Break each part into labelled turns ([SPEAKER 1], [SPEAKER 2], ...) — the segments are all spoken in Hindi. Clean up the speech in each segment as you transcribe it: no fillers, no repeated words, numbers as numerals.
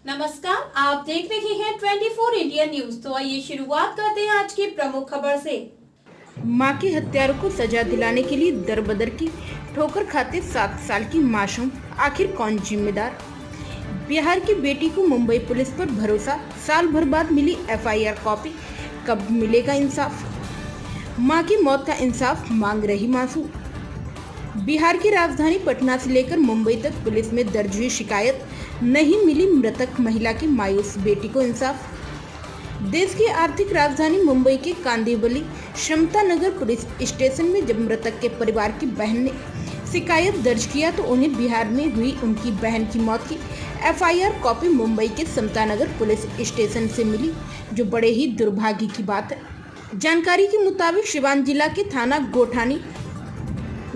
[SPEAKER 1] नमस्कार, आप देख रहे हैं 24 इंडिया न्यूज। तो आइए शुरुआत करते हैं आज की प्रमुख खबर से।
[SPEAKER 2] मां के हत्यारों को सजा दिलाने के लिए दर-बदर की ठोकर खाते 7 साल की मासूम, आखिर कौन जिम्मेदार? बिहार की बेटी को मुंबई पुलिस पर भरोसा, साल भर बाद मिली एफआईआर कॉपी, कब मिलेगा इंसाफ? मां की मौत का इंसाफ मांग रही मासूम। बिहार की राजधानी पटना से लेकर मुंबई तक पुलिस में दर्ज हुई शिकायत, नहीं मिली मृतक महिला की मायूस बेटी को इंसाफ। देश की आर्थिक राजधानी मुंबई के कांदिवली समता नगर पुलिस स्टेशन में जब मृतक के परिवार की बहन ने शिकायत दर्ज किया तो उन्हें बिहार में हुई उनकी बहन की मौत की एफआईआर कॉपी मुंबई के समता नगर पुलिस स्टेशन से मिली, जो बड़े ही दुर्भाग्य की बात है। जानकारी के मुताबिक सिवान जिला के थाना गोठानी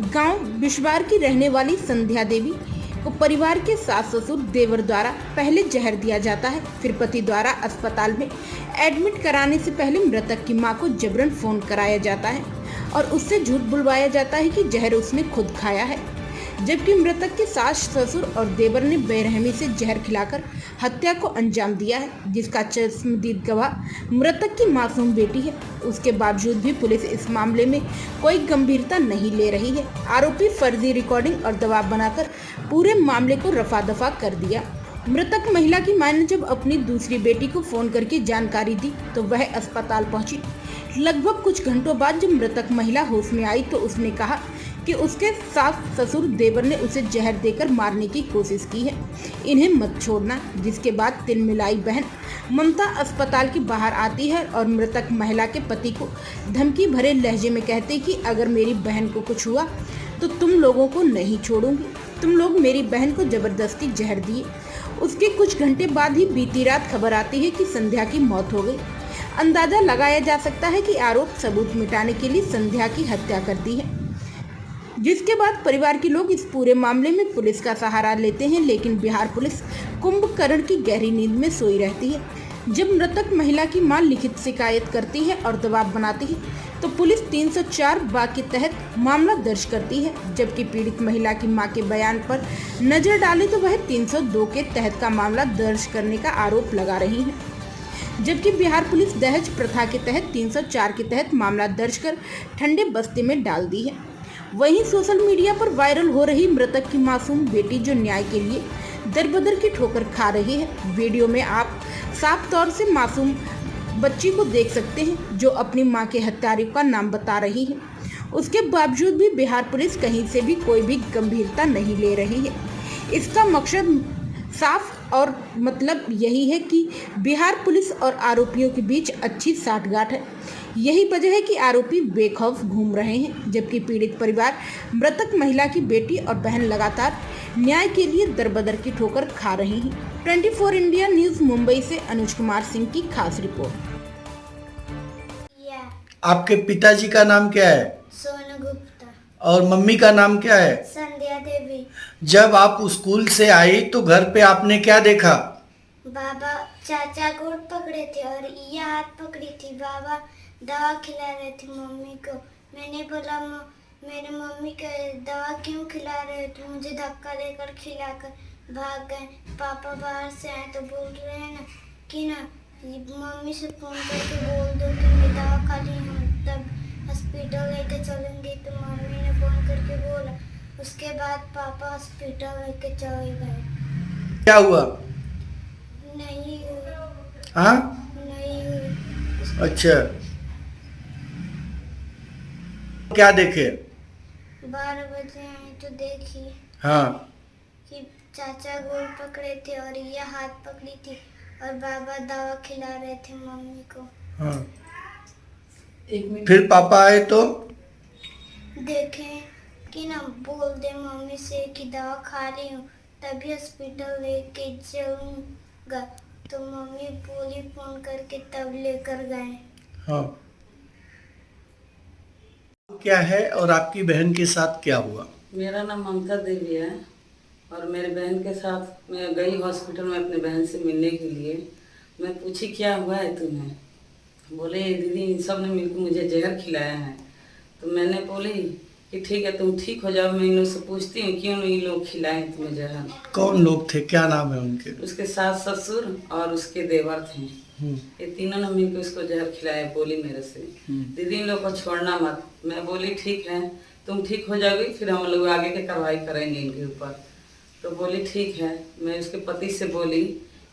[SPEAKER 2] गांव बिशवार की रहने वाली संध्या देवी को परिवार के सास ससुर देवर द्वारा पहले जहर दिया जाता है, फिर पति द्वारा अस्पताल में एडमिट कराने से पहले मृतक की मां को जबरन फोन कराया जाता है और उससे झूठ बुलवाया जाता है कि जहर उसने खुद खाया है, जबकि मृतक के सास ससुर और देवर ने बेरहमी से जहर खिलाकर हत्या को अंजाम दिया है, जिसका चश्मदीद गवाह मृतक की मासूम बेटी है। उसके बावजूद भी पुलिस इस मामले में कोई गंभीरता नहीं ले रही है। आरोपी फर्जी रिकॉर्डिंग और दबाव बनाकर पूरे मामले को रफा दफा कर दिया। मृतक महिला की मां ने जब अपनी दूसरी बेटी को फोन करके जानकारी दी तो वह अस्पताल पहुंची। लगभग कुछ घंटों बाद जब मृतक महिला होश में आई तो उसने कहा कि उसके सास ससुर देवर ने उसे जहर देकर मारने की कोशिश की है, इन्हें मत छोड़ना। जिसके बाद तिलमिलाई बहन ममता अस्पताल के बाहर आती है और मृतक महिला के पति को धमकी भरे लहजे में कहती कि अगर मेरी बहन को कुछ हुआ तो तुम लोगों को नहीं छोड़ूंगी, तुम लोग मेरी बहन को जबरदस्ती जहर दिए। उसके कुछ घंटे बाद ही बीती रात खबर आती है कि संध्या की मौत हो गई। अंदाजा लगाया जा सकता है कि आरोप सबूत मिटाने के लिए संध्या की हत्या कर दी है, जिसके बाद परिवार के लोग इस पूरे मामले में पुलिस का सहारा लेते हैं, लेकिन बिहार पुलिस कुंभकर्ण की गहरी नींद में सोई रहती है। जब मृतक महिला की मां लिखित शिकायत करती है और दबाव बनाती है तो पुलिस 304 बाग के तहत मामला दर्ज करती है, जबकि पीड़ित महिला की मां के बयान पर नजर डाले तो वह 302 के तहत का मामला दर्ज करने का आरोप लगा रही है, जबकि बिहार पुलिस दहेज प्रथा के तहत 304 के तहत मामला दर्ज कर ठंडे बस्ते में डाल दी है। वहीं सोशल मीडिया पर वायरल हो रही मृतक की मासूम बेटी जो न्याय के लिए दर-बदर की ठोकर खा रही है। वीडियो में आप साफ तौर से मासूम बच्ची को देख सकते हैं जो अपनी मां के हत्यारे का नाम बता रही है। उसके बावजूद भी बिहार पुलिस कहीं से भी कोई भी गंभीरता नहीं ले रही है। इसका मकसद साफ और मतलब यही है कि बिहार पुलिस और आरोपियों के बीच अच्छी साठगांठ है। यही वजह है कि आरोपी बेखौफ घूम रहे हैं, जबकि पीड़ित परिवार मृतक महिला की बेटी और बहन लगातार न्याय के लिए दर-बदर की ठोकर खा रही हैं। 24 इंडिया न्यूज मुंबई से अनुज कुमार सिंह की खास रिपोर्ट।
[SPEAKER 3] आपके पिताजी का नाम क्या है?
[SPEAKER 4] सोनू गुप्ता।
[SPEAKER 3] और मम्मी का नाम क्या है?
[SPEAKER 4] संध्या देवी।
[SPEAKER 3] जब आप स्कूल से आई तो घर पे आपने क्या देखा?
[SPEAKER 4] बाबा चाचा गोड़ पकड़े थे और ये हाथ पकड़ी थी। बाबा दवा खिला रहे थे मम्मी को। मैंने बोला मेरे मम्मी को दवा क्यों खिला रहे हो? तो मुझे धक्का देकर खिलाकर भाग गए। पापा बाहर से आए तो बोल रहे हैं ना कि ना मम्मी से फोन करके बोल दो कि मैं दवा खा ली हूँ, तब हॉस्पिटल लेके चलेंगे। तो मम्मी ने फोन करके बोला। उसके बाद पापा हॉस्पिटल लेके चले गए।
[SPEAKER 3] क्या हुआ?
[SPEAKER 4] नहीं हुई।
[SPEAKER 3] हाँ?
[SPEAKER 4] नहीं हुई।
[SPEAKER 3] अच्छा, क्या देखे?
[SPEAKER 4] 12 बजे आए तो देखी
[SPEAKER 3] हाँ।
[SPEAKER 4] कि चाचा गोड़ पकड़े थे और ये हाथ पकड़ी थी और बाबा दवा खिला रहे थे मम्मी को।
[SPEAKER 3] हाँ। फिर पापा आए तो
[SPEAKER 4] देखे कि ना बोल दे मम्मी से कि दवा खा ली हूँ तभी हॉस्पिटल लेके जाऊंगा। तो मम्मी बोली फोन करके तब लेकर गए।
[SPEAKER 3] हाँ। क्या है और आपकी बहन के साथ क्या हुआ?
[SPEAKER 5] मेरा नाम ममता देवी है और मेरे बहन के साथ मैं गई हॉस्पिटल में अपने बहन से मिलने के लिए। मैं पूछी क्या हुआ है तुम्हें? बोले दीदी इन सब ने मिलकर मुझे जहर खिलाया है। तो मैंने बोली कि ठीक है तुम ठीक हो जाओ। मैं इन लोग से पूछती हूँ क्यों नहीं लोग खिलाए तुम्हें जहर।
[SPEAKER 3] कौन लोग थे, क्या नाम है उनके?
[SPEAKER 5] उसके सास ससुर और उसके देवर थे। ये तीनों ने मिलकर उसको जहर खिलाया। बोली मेरे से दीदी इन लोग को छोड़ना मत। मैं बोली ठीक है तुम ठीक हो जाओगी फिर हम लोग आगे की कार्रवाई करेंगे इनके ऊपर। तो बोली ठीक है। मैं उसके पति से बोली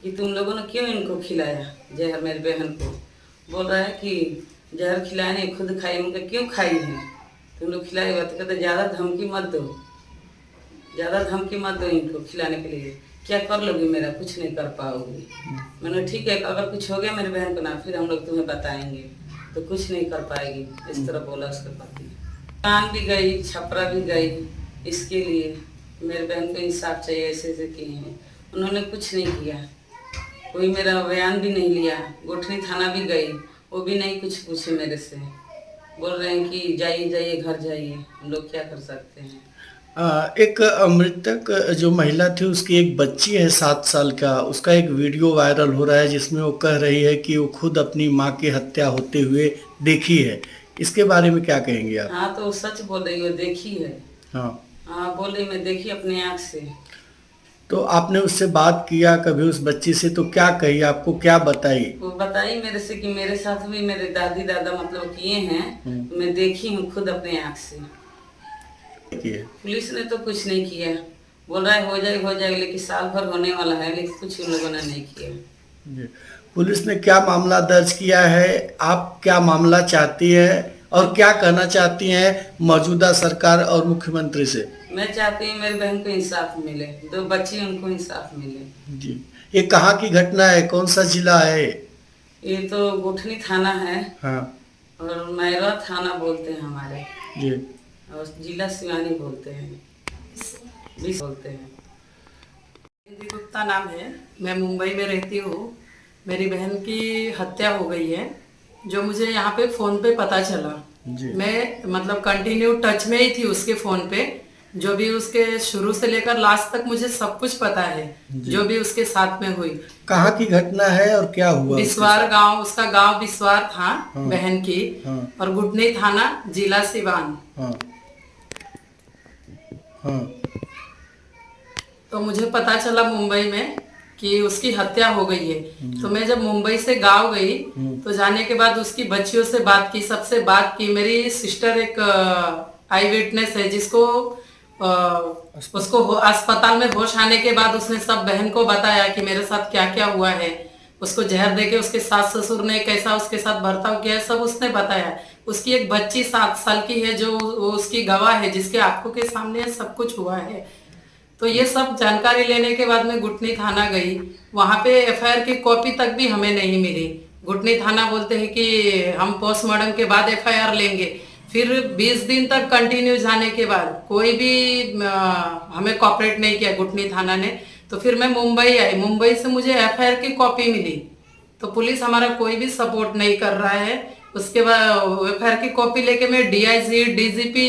[SPEAKER 5] कि तुम लोगों ने क्यों इनको खिलाया जहर मेरी बहन को। बोल रहा है कि जहर खिलाया नहीं खुद खाई। उनका क्यों खाई है तुम लोग खिलाए हुआ। तो कहते ज़्यादा धमकी मत दो, ज़्यादा धमकी मत दो इनको खिलाने के लिए। क्या कर लोगी मेरा, कुछ नहीं कर पाओगी। मैंने ठीक है अगर कुछ हो गया मेरी बहन को ना फिर हम लोग तुम्हें बताएंगे। तो कुछ नहीं कर पाएगी इस तरह बोला उसके पति। कान भी गई छपरा भी गई इसके लिए मेरे बहन को इंसाफ चाहिए। ऐसे ऐसे किए हैं उन्होंने कुछ नहीं किया। कोई मेरा बयान भी नहीं लिया। गोठनी थाना भी गई वो भी नहीं कुछ पूछे मेरे से। बोल रहे हैं कि जाइए जाइए घर जाइए। हम लोग क्या कर सकते हैं।
[SPEAKER 3] एक मृतक जो महिला थी उसकी एक बच्ची है 7 साल का, उसका एक वीडियो वायरल हो रहा है जिसमें वो कह रही है कि वो खुद अपनी माँ की हत्या होते हुए देखी है। इसके बारे में क्या कहेंगे आप?
[SPEAKER 5] हाँ तो वो सच बोल रही है देखी है।
[SPEAKER 3] हाँ
[SPEAKER 5] बोल रही मैं देखी अपने आँख से।
[SPEAKER 3] तो आपने उससे बात किया कभी उस बच्ची से, तो क्या कही, आपको क्या बताई?
[SPEAKER 5] वो बताई मेरे से कि मेरे साथ भी मेरे दादी दादा मतलब किए हैं। मैं देखी हूँ खुद अपने आँख से। पुलिस ने तो कुछ नहीं किया। बोल रहा है हो जाएगा लेकिन साल भर होने वाला है लेकिन कुछ उन लोगों ने नहीं किया।
[SPEAKER 3] पुलिस ने क्या मामला दर्ज किया है? आप क्या मामला चाहती हैं और क्या कहना चाहती हैं मौजूदा सरकार और मुख्यमंत्री से?
[SPEAKER 5] मैं चाहती हूँ मेरी बहन को इंसाफ मिले। 2 बच्ची उनको इंसाफ मिले।
[SPEAKER 3] जी, ये कहाँ की घटना है, कौन सा जिला है? ये
[SPEAKER 5] तो गोठनी थाना है।
[SPEAKER 3] हाँ
[SPEAKER 5] और मैरवा थाना बोलते हैं हमारे
[SPEAKER 3] जी,
[SPEAKER 5] और जिला सिवानी बोलते हैं बोलते हैं।
[SPEAKER 6] हिंदी गुप्ता नाम है। मैं मुंबई में रहती हूँ। मेरी बहन की हत्या हो गई है जो मुझे यहाँ पे फ़ोन पे पता चला। मैं मतलब कंटिन्यू टच में ही थी उसके फ़ोन पे। जो भी उसके शुरू से लेकर लास्ट तक मुझे सब कुछ पता है जो भी उसके साथ में हुई।
[SPEAKER 3] कहाँ की घटना है और क्या हुआ?
[SPEAKER 6] बिस्वार गांव, उसका गांव बिस्वार था। हाँ, बहन की। हाँ, और गुटनी थाना जिला सिवान।
[SPEAKER 3] हाँ, हाँ,
[SPEAKER 6] तो मुझे पता चला मुंबई में कि उसकी हत्या हो गई है। तो मैं जब मुंबई से गांव गई तो जाने के बाद उसकी बच्चियों से बात की, सबसे बात की। मेरी सिस्टर एक आई विटनेस है जिसको उसको अस्पताल में होश आने के बाद उसने सब बहन को बताया कि मेरे साथ क्या क्या हुआ है। उसको जहर देके उसके सास ससुर ने कैसा उसके साथ बर्ताव किया है सब उसने बताया। उसकी एक बच्ची 7 साल की है जो उसकी गवाह है जिसके आंखों के सामने सब कुछ हुआ है। तो ये सब जानकारी लेने के बाद मैं गुटनी थाना गई। वहाँ पे एफआईआर की कॉपी तक भी हमें नहीं मिली। गुटनी थाना बोलते हैं कि हम पोस्टमार्टम के बाद एफआईआर लेंगे। फिर 20 दिन तक कंटिन्यू जाने के बाद कोई भी हमें कॉपरेट नहीं किया गुटनी थाना ने। तो फिर मैं मुंबई आई। मुंबई से मुझे एफआईआर की कॉपी मिली। तो पुलिस हमारा कोई भी सपोर्ट नहीं कर रहा है। उसके बाद एफआईआर की कॉपी लेके मैं डीआईजी, डीजीपी,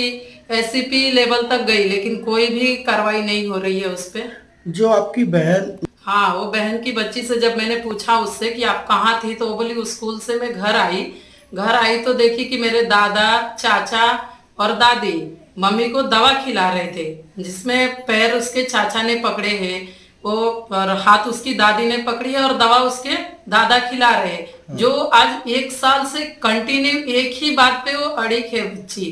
[SPEAKER 6] एससीपी लेवल तक गई लेकिन कोई भी कार्रवाई नहीं हो रही है उस पे।
[SPEAKER 3] जो आपकी बहन,
[SPEAKER 6] हाँ, वो बहन की बच्ची से जब मैंने पूछा उससे कि आप कहाँ थी तो वो बोली उस स्कूल से मैं घर आई तो देखी कि मेरे दादा, चाचा और दादी मम्मी को दवा खिला रहे थे जिसमें पैर उसके चाचा ने पकड़े हैं वो और हाथ उसकी दादी ने पकड़ी है और दवा उसके दादा खिला रहे हैं। जो आज 1 साल से कंटिन्यू एक ही बात पे वो अड़ी है बच्ची,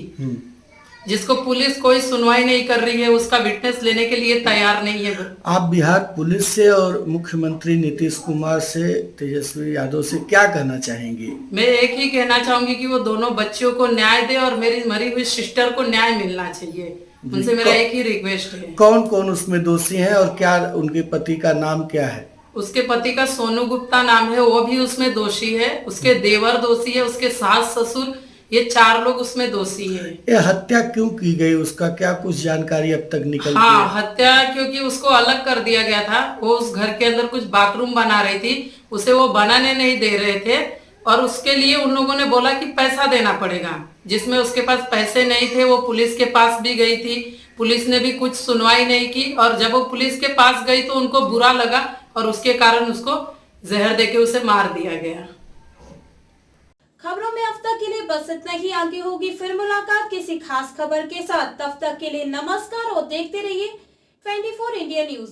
[SPEAKER 6] जिसको पुलिस कोई सुनवाई नहीं कर रही है, उसका विटनेस लेने के लिए तैयार नहीं है।
[SPEAKER 3] आप बिहार पुलिस से और मुख्यमंत्री नीतीश कुमार से, तेजस्वी यादव से क्या कहना चाहेंगी?
[SPEAKER 6] मैं एक ही कहना चाहूंगी कि वो दोनों बच्चियों को न्याय दे और मेरी मरी हुई सिस्टर को न्याय मिलना चाहिए। उनसे मेरा एक ही रिक्वेस्ट है।
[SPEAKER 3] कौन कौन उसमें दोषी हैं और क्या उनके पति का नाम क्या है?
[SPEAKER 6] उसके पति का सोनू गुप्ता नाम है, वो भी उसमें दोषी है। उसके देवर दोषी है, उसके सास ससुर, ये 4 लोग उसमें दोषी है।
[SPEAKER 3] ये हत्या क्यों की गई, उसका क्या कुछ जानकारी अब तक निकल?
[SPEAKER 6] हाँ, हत्या क्योंकि उसको अलग कर दिया गया था। वो उस घर के अंदर कुछ बाथरूम बना रही थी, उसे वो बनाने नहीं दे रहे थे और उसके लिए उन लोगों ने बोला कि पैसा देना पड़ेगा, जिसमें उसके पास पैसे नहीं थे। वो पुलिस के पास भी गई थी, पुलिस ने भी कुछ सुनवाई नहीं की और जब वो पुलिस के पास गई तो उनको बुरा लगा और उसके कारण उसको जहर देके उसे मार दिया गया।
[SPEAKER 1] खबरों में अब तक के लिए बस इतना ही। आगे होगी फिर मुलाकात किसी खास खबर के साथ। तब तक के लिए नमस्कार और देखते रहिए 24 इंडिया न्यूज।